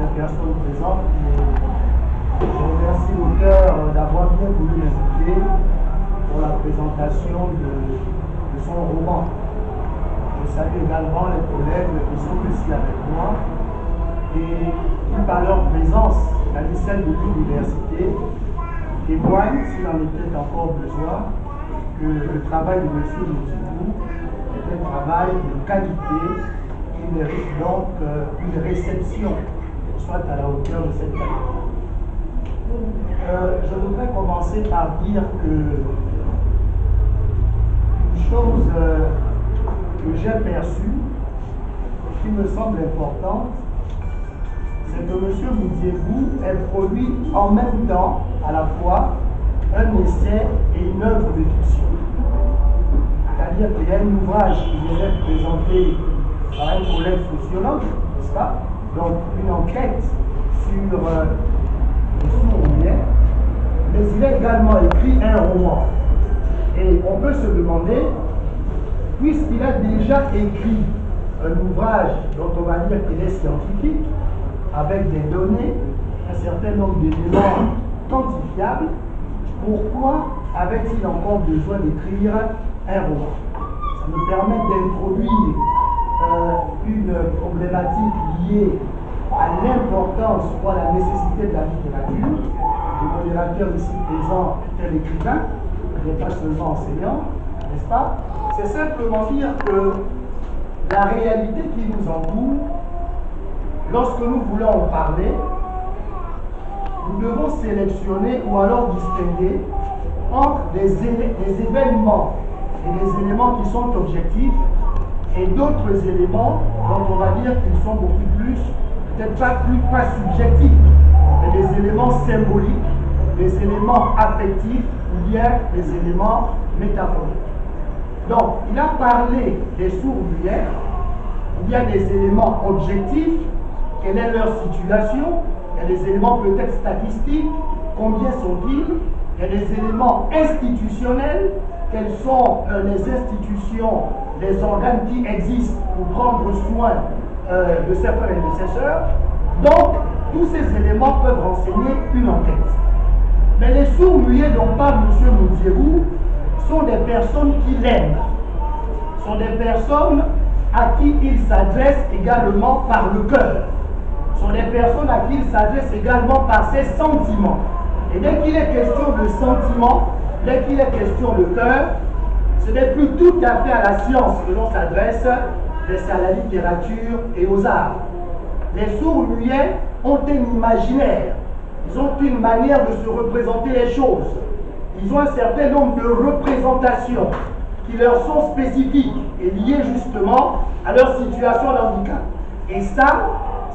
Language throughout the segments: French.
les personnes présentes. Je remercie l'auteur d'avoir bien voulu m'inviter pour la présentation de son roman. Je salue également les collègues qui sont ici avec moi et qui, par leur présence, c'est-à-dire celle de l'université, témoignent, s'il en était encore besoin, que le travail de M. Moutibou est un travail de qualité qui mérite donc une réception qui soit à la hauteur de cette qualité. Je voudrais commencer par dire que une chose que j'ai perçue, qui me semble importante, c'est que M. Moutiébou ait produit en même temps, à la fois, un essai et une œuvre de fiction. C'est-à-dire qu'il y a un ouvrage qui vient d'être présenté par un collègue sociologue, n'est-ce pas? Donc une enquête sur les sourds-muets, mais il a également écrit un roman. Et on peut se demander, puisqu'il a déjà écrit un ouvrage dont on va dire qu'il est scientifique, avec des données, un certain nombre d'éléments quantifiables, pourquoi avait-il encore besoin d'écrire un roman? Ça me permet d'introduire une problématique liée à l'importance ou à la nécessité de la littérature. Le modérateur ici présent est un écrivain, il n'est pas seulement enseignant, n'est-ce pas? C'est simplement dire que la réalité qui nous entoure, lorsque nous voulons en parler, nous devons sélectionner ou alors distinguer entre des événements et des éléments qui sont objectifs et d'autres éléments dont on va dire qu'ils sont beaucoup plus, peut-être pas subjectifs, mais des éléments symboliques, des éléments affectifs ou bien des éléments métaphoriques. Donc, il a parlé des sourds-muets, il y a des éléments objectifs, quelle est leur situation, il y a des éléments peut-être statistiques, combien sont-ils, il y a des éléments institutionnels, quelles sont les institutions, les organes qui existent pour prendre soin de ses frères et de ses sœurs. Donc, tous ces éléments peuvent renseigner une enquête. Mais les sourds-muets dont parle M. Moutiébou sont des personnes qui l'aiment, sont des personnes à qui il s'adresse également par le cœur, sont des personnes à qui il s'adresse également par ses sentiments. Et dès qu'il est question de sentiments, dès qu'il est question de cœur, ce n'est plus tout à fait à la science que l'on s'adresse, mais c'est à la littérature et aux arts. Les sourds-muets ont un imaginaire, ils ont une manière de se représenter les choses. Ils ont un certain nombre de représentations qui leur sont spécifiques et liées justement à leur situation de handicap. Et ça,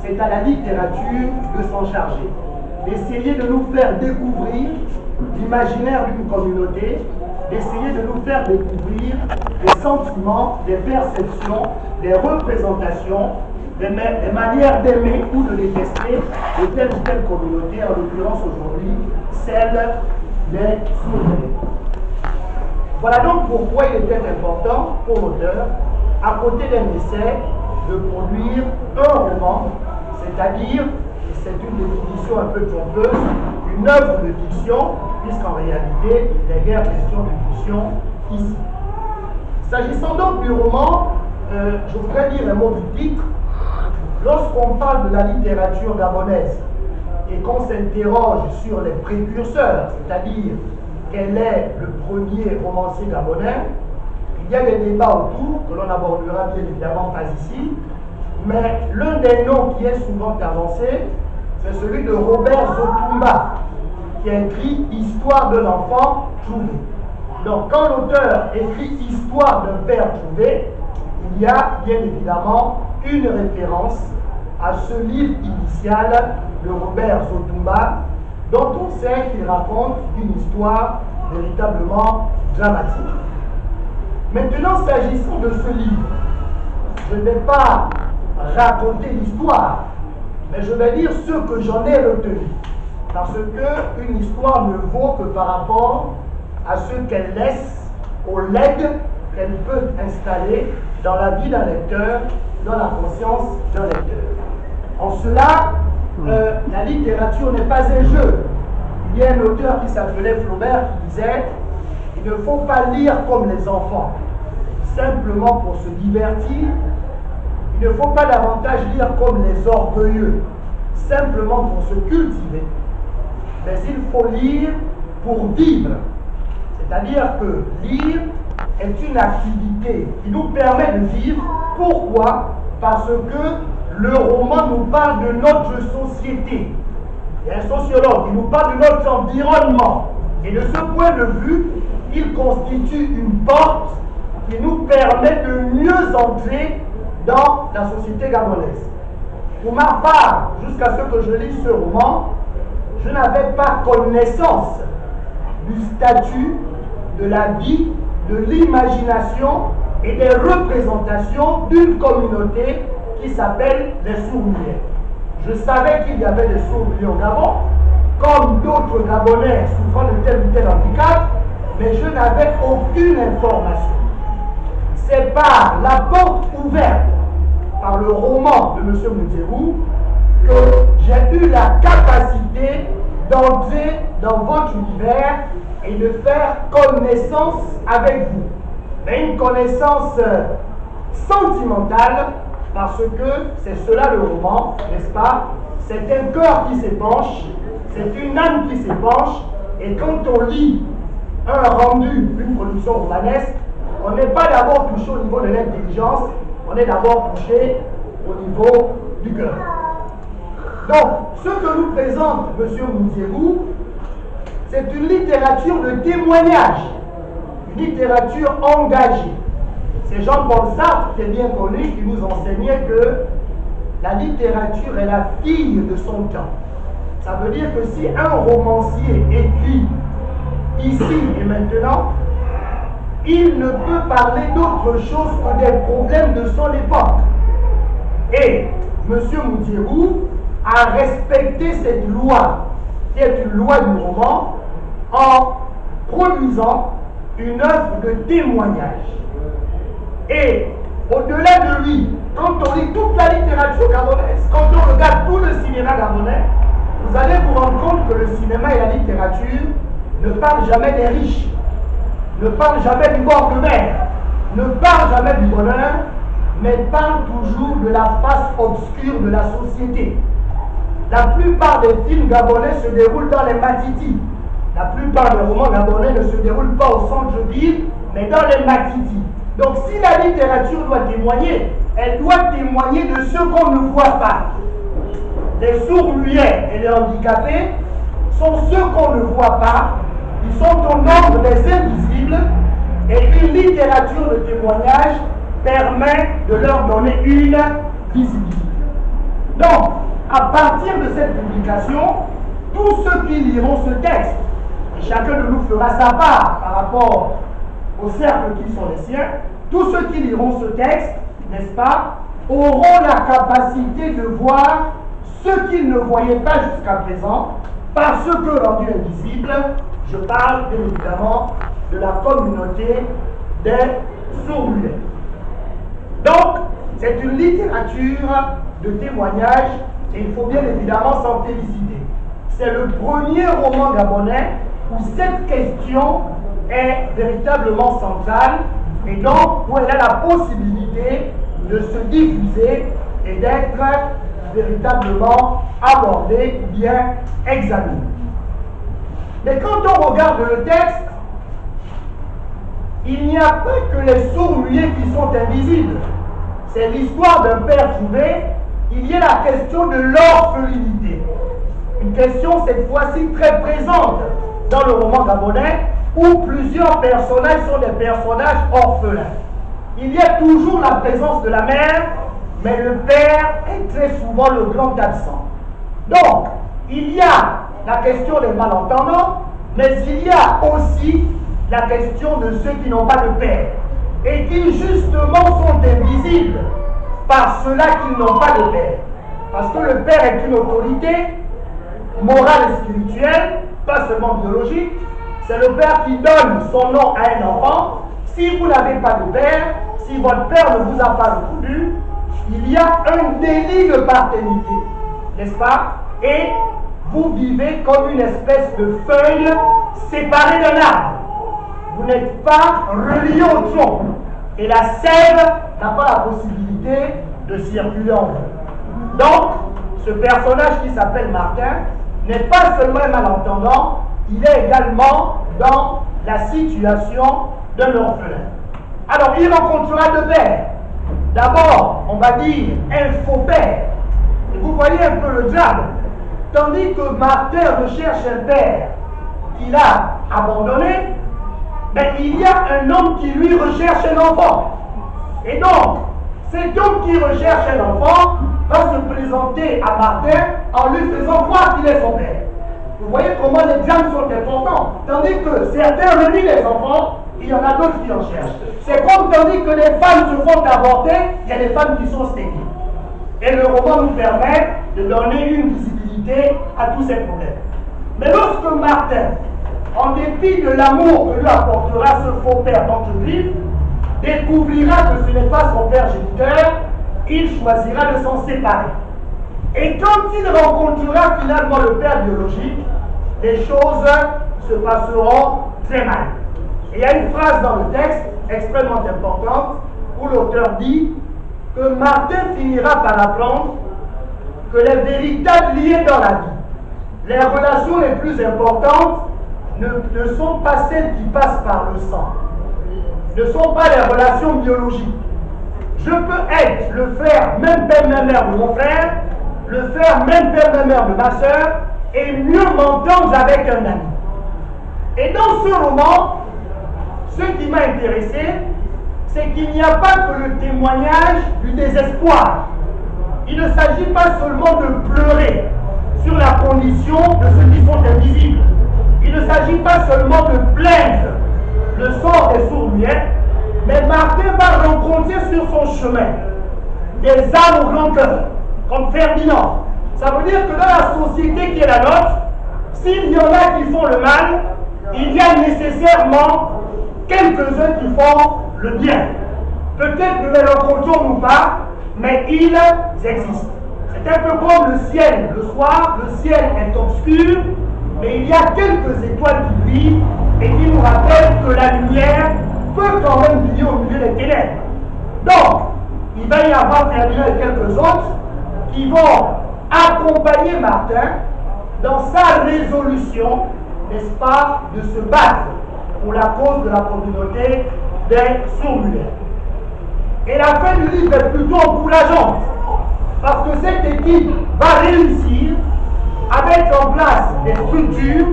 c'est à la littérature de s'en charger, d'essayer de nous faire découvrir l'imaginaire d'une communauté, d'essayer de nous faire découvrir des sentiments, des perceptions, des représentations, des manières d'aimer ou de détester de telle ou telle communauté, en l'occurrence aujourd'hui, celle des sourds-muets. Voilà donc pourquoi il était important pour l'auteur, à côté d'un essai, de produire un roman, c'est-à-dire, et c'est une définition un peu trompeuse, une œuvre de fiction, puisqu'en réalité, il n'est guère question de fiction ici. S'agissant donc du roman, je voudrais dire un mot du titre. Lorsqu'on parle de la littérature gabonaise et qu'on s'interroge sur les précurseurs, c'est-à-dire quel est le premier romancier gabonais, il y a des débats autour que l'on abordera bien évidemment pas ici, mais l'un des noms qui est souvent avancé, c'est celui de Robert Zotumba, qui a écrit Histoire de l'enfant trouvé. Donc quand l'auteur écrit Histoire d'un père trouvé, il y a bien évidemment une référence à ce livre initial de Robert Zotumba, dont on sait qu'il raconte une histoire véritablement dramatique. Maintenant, s'agissant de ce livre, je ne vais pas raconter l'histoire, mais je vais dire ce que j'en ai retenu. Parce qu'une histoire ne vaut que par rapport à ce qu'elle laisse, au legs qu'elle peut installer dans la vie d'un lecteur, dans la conscience d'un lecteur. En cela, la littérature n'est pas un jeu. Il y a un auteur qui s'appelait Flaubert qui disait « Il ne faut pas lire comme les enfants, simplement pour se divertir. Il ne faut pas davantage lire comme les orgueilleux, simplement pour se cultiver. Mais il faut lire pour vivre. » C'est-à-dire que lire est une activité qui nous permet de vivre. Pourquoi? Parce que le roman nous parle de notre société. Il y a un sociologue qui nous parle de notre environnement. Et de ce point de vue, il constitue une porte qui nous permet de mieux entrer dans la société gabonaise. Pour ma part, jusqu'à ce que je lise ce roman, je n'avais pas connaissance du statut, de la vie, de l'imagination et des représentations d'une communauté qui s'appelle les sourds-muets. Je savais qu'il y avait des sourds-muets au Gabon, comme d'autres Gabonais souffrant de tel ou tel handicap, mais je n'avais aucune information. C'est par la porte ouverte par le roman de M. Mounzerou que j'ai eu la capacité d'entrer dans votre univers et de faire connaissance avec vous. Mais une connaissance sentimentale, parce que c'est cela le roman, n'est-ce pas? C'est un cœur qui s'épanche, c'est une âme qui s'épanche, et quand on lit un rendu, une production romanesque, on n'est pas d'abord touché au niveau de l'intelligence, on est d'abord touché au niveau du cœur. Donc, ce que nous présente M. Mounzerou, c'est une littérature de témoignage, une littérature engagée. C'est Jean-Paul Sartre qui est bien connu, qui nous enseignait que la littérature est la fille de son temps. Ça veut dire que si un romancier écrit ici et maintenant, il ne peut parler d'autre chose que des problèmes de son époque. Et M. Mounzerou a respecté cette loi, qui est une loi du roman, en produisant une œuvre de témoignage. Et au-delà de lui, quand on lit toute la littérature gabonaise, quand on regarde tout le cinéma gabonais, vous allez vous rendre compte que le cinéma et la littérature ne parlent jamais des riches, ne parlent jamais du bord de mer, ne parlent jamais du bonheur, mais parlent toujours de la face obscure de la société. La plupart des films gabonais se déroulent dans les Matiti. La plupart des romans gabonais ne se déroulent pas au centre-ville, mais dans les Matiti. Donc si la littérature doit témoigner, elle doit témoigner de ce qu'on ne voit pas. Les sourds-muets et les handicapés sont ceux qu'on ne voit pas. Ils sont au nombre des invisibles et une littérature de témoignage permet de leur donner une visibilité. Donc, à partir de cette publication, tous ceux qui liront ce texte, et chacun de nous fera sa part par rapport au cercle qui sont les siens, tous ceux qui liront ce texte, n'est-ce pas, auront la capacité de voir ce qu'ils ne voyaient pas jusqu'à présent, parce que rendu invisible, je parle bien évidemment de la communauté des sourds-muets. Donc, c'est une littérature de témoignage et il faut bien évidemment s'en féliciter. C'est le premier roman gabonais où cette question est véritablement centrale et donc où elle a la possibilité de se diffuser et d'être véritablement abordée ou bien examinée. Mais quand on regarde le texte, il n'y a pas que les sourds-muets qui sont invisibles. C'est l'histoire d'un père trouvé. Il y a la question de l'orphelinité. Une question cette fois-ci très présente dans le roman gabonais où plusieurs personnages sont des personnages orphelins. Il y a toujours la présence de la mère, mais le père est très souvent le grand absent. Donc, il y a la question des malentendants, mais il y a aussi la question de ceux qui n'ont pas de père et qui justement sont invisibles par ceux-là qui n'ont pas de père. Parce que le père est une autorité morale et spirituelle, pas seulement biologique. C'est le père qui donne son nom à un enfant. Si vous n'avez pas de père, si votre père ne vous a pas reconnu, il y a un délit de paternité. n'est-ce pas? Et vous vivez comme une espèce de feuille séparée d'un arbre. Vous n'êtes pas relié au tronc. Et la sève n'a pas la possibilité de circuler en vous. Donc, ce personnage qui s'appelle Martin n'est pas seulement un malentendant, il est également dans la situation d'un orphelin. Alors, il rencontrera deux pères. D'abord, on va dire un faux père. Et vous voyez un peu le diable. Tandis que Martin recherche un père qu'il a abandonné, ben, il y a un homme qui lui recherche un enfant. Et donc, cet homme qui recherche un enfant va se présenter à Martin en lui faisant croire qu'il est son père. Vous voyez comment les diables sont importants. Tandis que certains renient les enfants, il y en a d'autres qui en cherchent. C'est comme tandis que les femmes se font avorter, il y a des femmes qui sont stériles. Et le roman nous permet de donner une visibilité à tous ces problèmes. Mais lorsque Martin, en dépit de l'amour que lui apportera ce faux père d'Anquetil, découvrira que ce n'est pas son père géniteur, il choisira de s'en séparer. Et quand il rencontrera finalement le père biologique, les choses se passeront très mal. Et il y a une phrase dans le texte extrêmement importante où l'auteur dit que Martin finira par apprendre que les véritables liés dans la vie, les relations les plus importantes ne sont pas celles qui passent par le sang, ne sont pas les relations biologiques. Je peux être le frère, même père, même mère de mon frère, le frère, même père, même mère de ma soeur, et mieux m'entendre avec un ami. Et dans ce roman, ce qui m'a intéressé, c'est qu'il n'y a pas que le témoignage du désespoir. Il ne s'agit pas seulement de pleurer sur la condition de ceux qui sont invisibles. Il ne s'agit pas seulement de plaindre le sort des sourds-muets, mais Martin va rencontrer sur son chemin des âmes au grand cœur, comme Ferdinand. Ça veut dire que dans la société qui est la nôtre, s'il y en a qui font le mal, il y a nécessairement quelques-uns qui font le bien. Peut-être ne les rencontrons-nous pas, mais ils existent. C'est un peu comme le ciel. Le soir, le ciel est obscur, mais il y a quelques étoiles qui brillent et qui nous rappellent que la lumière peut quand même briller au milieu des ténèbres. Donc, il va y avoir Ferdinand et quelques autres qui vont accompagner Martin dans sa résolution, n'est-ce pas, de se battre pour la cause de la communauté des sourds-muets. Et la fin du livre est plutôt encourageante, parce que cette équipe va réussir à mettre en place des structures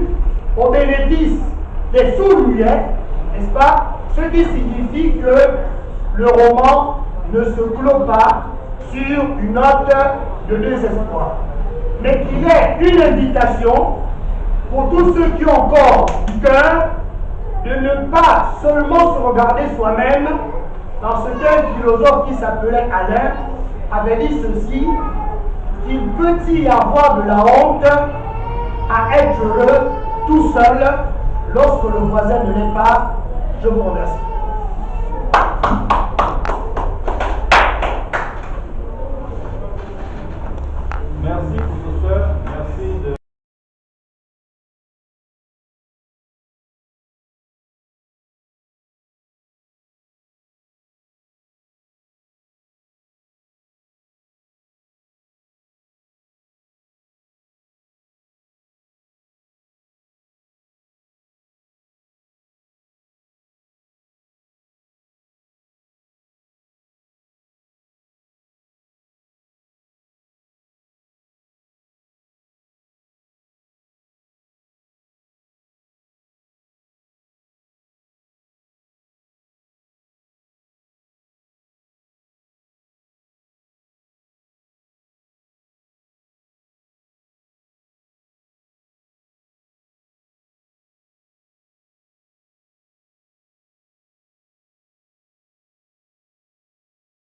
au bénéfice des sourds-muets, n'est-ce pas? Ce qui signifie que le roman ne se clôt pas sur une note de désespoir, mais qu'il est une invitation pour tous ceux qui ont encore du cœur de ne pas seulement se regarder soi-même, parce qu'un philosophe qui s'appelait Alain avait dit ceci, qu'il peut y avoir de la honte à être heureux tout seul lorsque le voisin ne l'est pas. Je vous remercie.